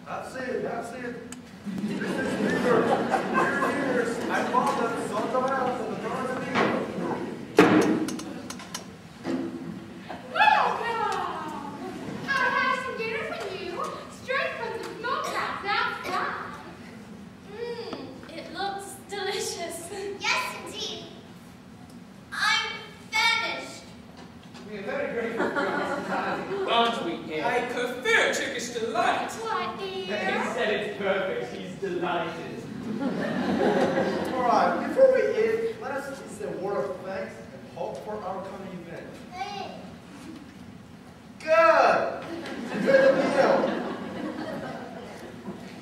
That's it, that's it. This is Peter. Here. I found the sons of Alice and the daughters of Eve. Welcome! I have some dinner for you, straight from the smokehouse outside. It looks delicious. Yes, indeed. I'm famished. We are very grateful for your hospitality. Aren't we, Ed? I prefer Turkish delight. What, He dear? said it's perfect. He's delighted. Alright, before we eat, let us say a word of thanks and hope for our coming event. Hey. Good! Enjoy the meal!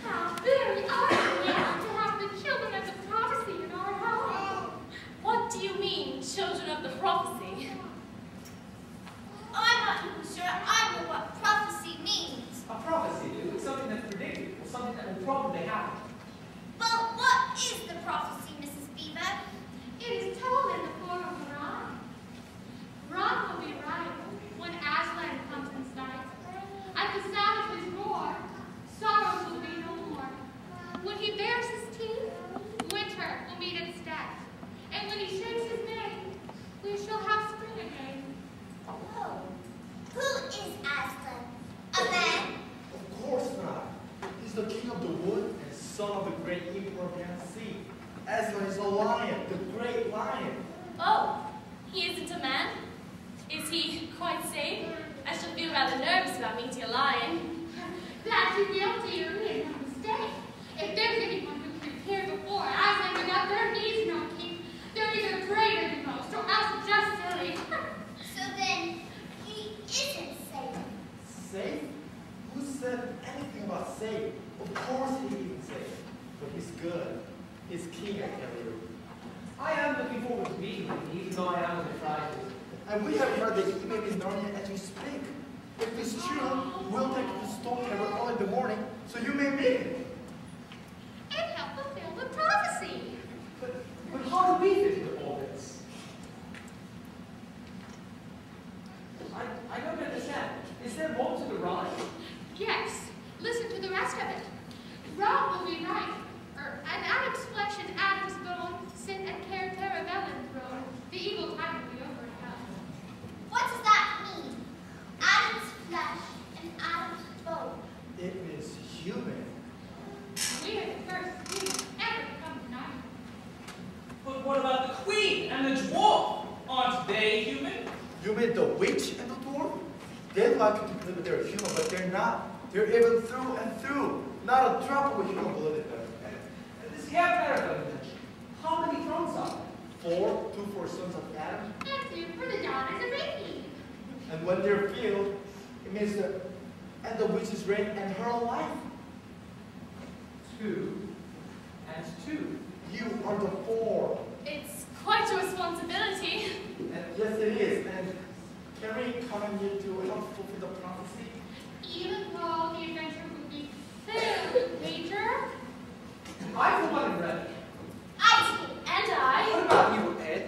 How very odd we are to have the children of the prophecy in our home. What do you mean, children of the prophecy? I'm not even sure I know what prophecy means. A prophecy is something that's predicted, or something that will probably happen. Well, what is the prophecy, Mrs. Beaver? It is told in the form of a rhyme. Rod will be right when Aslan comes in sight. At the sound of his roar, sorrows will be no more. When he bares his teeth, winter will meet its death. And when he shakes his mane, we shall have spring again. Oh. Who is Aslan? A man? Of course not. He's the king of the wood and son of the great emperor of the sea. Aslan is a lion, the great lion. Oh, he isn't a man? Is he quite safe? I shall feel rather nervous about meeting a lion. Glad you guilty or made no mistake. If there's anyone who can appear before Aslan without their knees knocking, they're either greater than most or else just silly. So then, he isn't safe. Safe? Who said anything about safe? Of course he isn't safe. But he's good. He's king, I tell you. I am looking forward to meeting him, even though I am a bit frightened. And we have heard that he may be in Narnia as we speak. If it's true, we'll take you to Stonehaven early in the morning, so you may meet him. And help fulfill the prophecy. But how do we fit into all this? I don't understand. Is there more to the rhyme? Yes, listen to the rest of it. Rod will be right, and Adam's flesh and Adam's bone sit at Cair Terravellan throne. The evil time will be overcome. What does that mean? Adam's flesh and Adam's bone. It is human. We are the first humans ever to come to Narnia. But what about the queen and the dwarf? Aren't they human? You mean the witch and the dwarf? They like to believe they're human, but they're not. They're even through and through. Not a drop of human blood in them. This Cair Paragon you mentioned. How many thrones are there? 4, 2 for sons of Adam. And two for the daughters of Eve. And when they're filled, it means the end of witch's reign and her life. 2 and 2. You are the 4. It's quite a responsibility. And yes, it is. And can we come here to help fulfill the prophecy? Even though the adventure would be filled with danger. I for one am ready. I do. And I. What about you, Ed?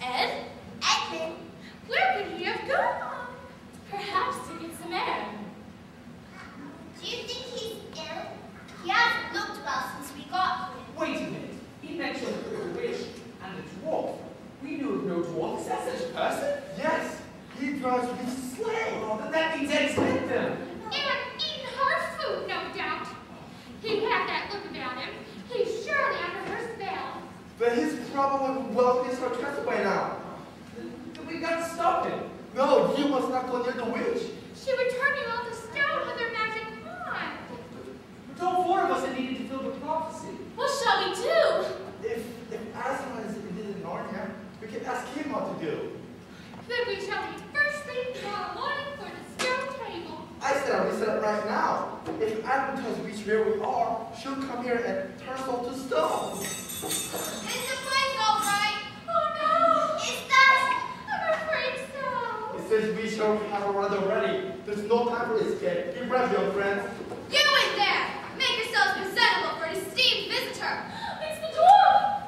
Ed? Edmund. Where could he have gone? Perhaps to get some air. Do you think he's ill? He hasn't looked well since we got here. Wait a minute. He mentioned the witch and the dwarf. We knew of no dwarf. Is that such a person? Yes, he drives witch's sleigh. Oh, then that means Ed's met them. And eaten her food, no doubt. He had that look about him. He's surely under her spell. But he's probably well against our castle by now. Then we got to stop him. No, you must not go near the witch. She would turn you all to stone with her magic wand. But all 4 of us had needed to fill the prophecy. What shall we do? If Aslan is indeed in Narnia, we can ask him what to do. Then we shall eat first thing tomorrow morning for the stone table. I said we set up right now. If Adam tells which where we are, she'll come here and turn us all to stone. Is the place all right? Oh no! Is that? I'm afraid so. It says we shall have a rudder ready. There's no time for escape. Be brave, young friends. You in there! Make yourselves presentable for an esteemed visitor. It's the dwarf!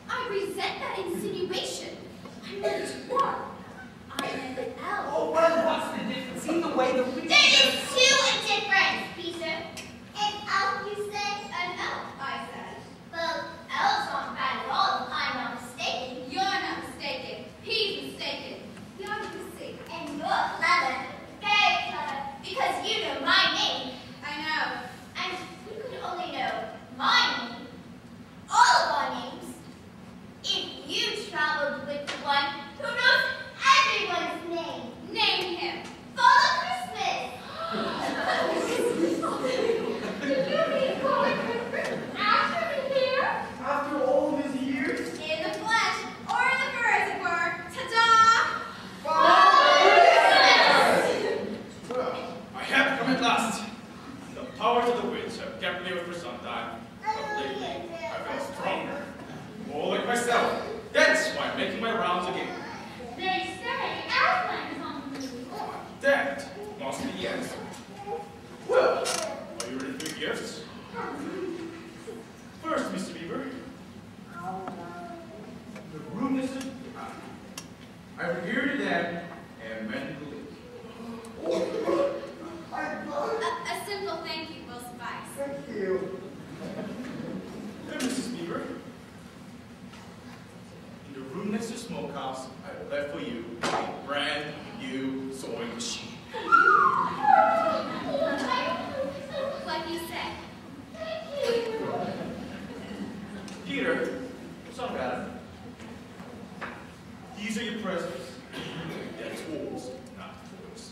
I resent that insinuation. I'm not a dwarf. I'm an elf. Oh, well, what's the difference? Either way, the witch... There is too a difference, Peter. If powers of the witch have kept me over for some time, but lately I feel stronger. More like myself. That's why I'm making my rounds again. They say Aslan is on the move. That must be the answer. Well, are you ready for your gifts? First, Mr. Beaver, the rudeness of time. I revered them and mended the leak. A simple thank you will suffice. Thank you. And Mrs. Beaver, in the rudeness of smokehouse, I left for you a brand new sewing machine. What you said. Peter, son of Adam, these are your presents. They're tools, not toys.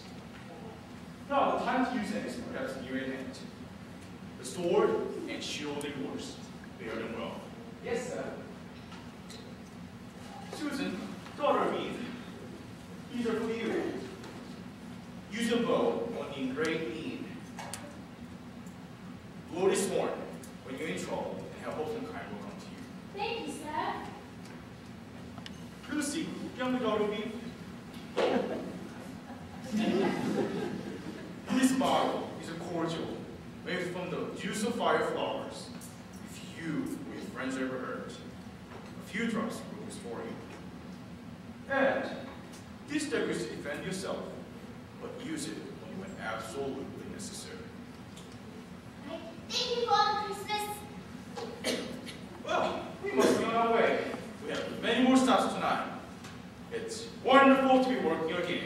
Now, the time to use them is perhaps near at hand. The sword and shield are yours. Bear them well. Yes, sir. Susan, daughter of Eve, these are for you. Use a bow on the engraved bead. Blow this horn when you're in trouble, and help hopes and kind will come to you. Thank you, sir. Lucy, younger daughter of Eve. This bottle is a cordial made from the juice of fire flowers. If you or your friends ever hurt, a few drops will restore you. And this dagger is to defend yourself, but use it only when absolutely necessary. Thank you for all the Christmas. Well, we must be on our way. We have many more stops tonight. It's wonderful to be working again.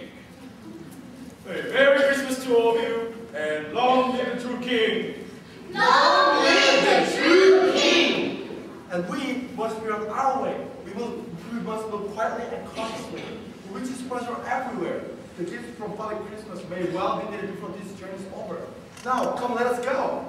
A Merry Christmas to all of you, and long live the true King. Long live the true King! And we must be on our way. We must look quietly and cautiously. The witch's presents are everywhere. The gifts from Father Christmas may well be needed before this journey is over. Now, come, let us go.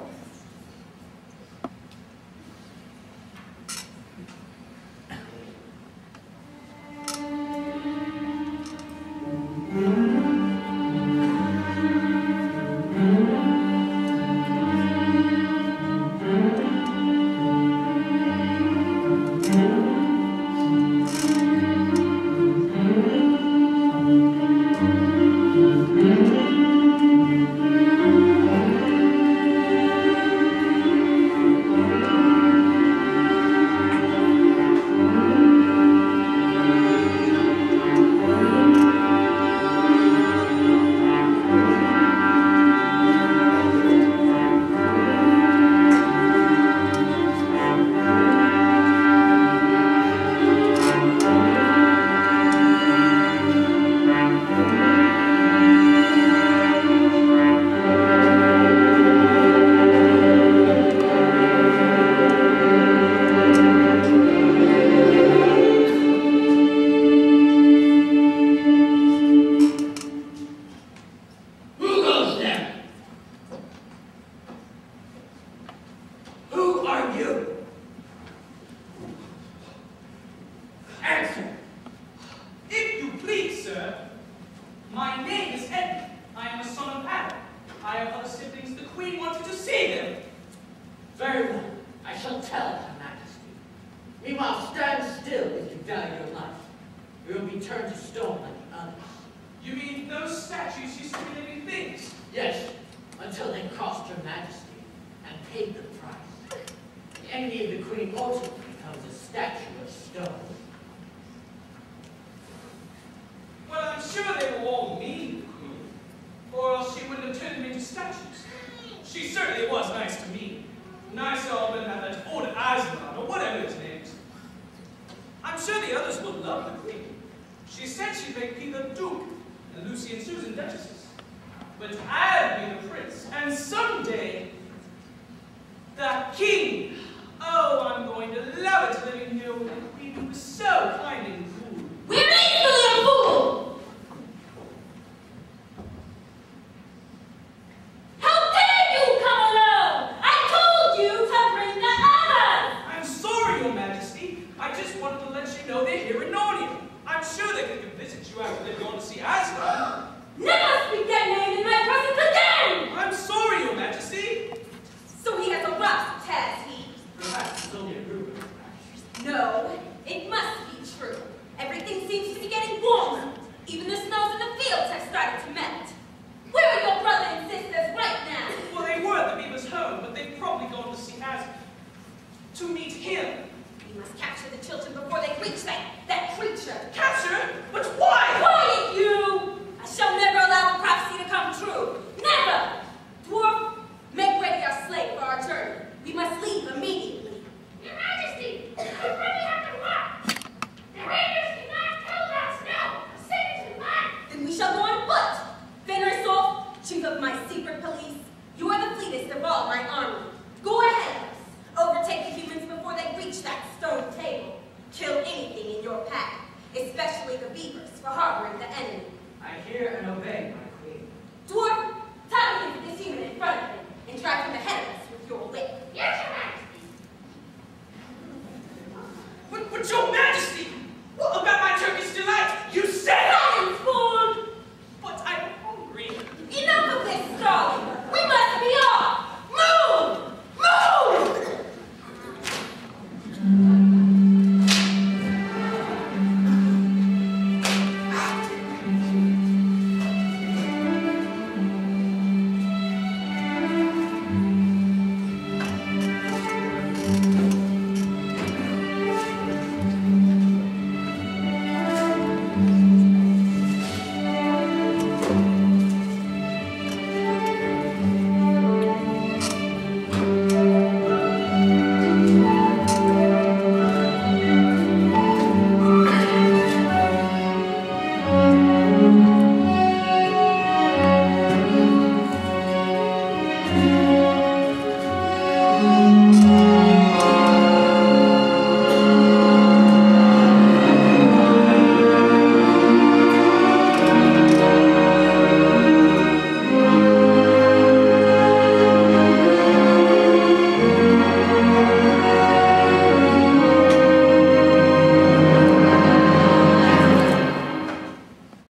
chief of my secret police, you are the fleetest of all my army. Go ahead of us. Overtake the humans before they reach that stone table. Kill anything in your path, especially the beavers for harboring the enemy. I hear and obey, my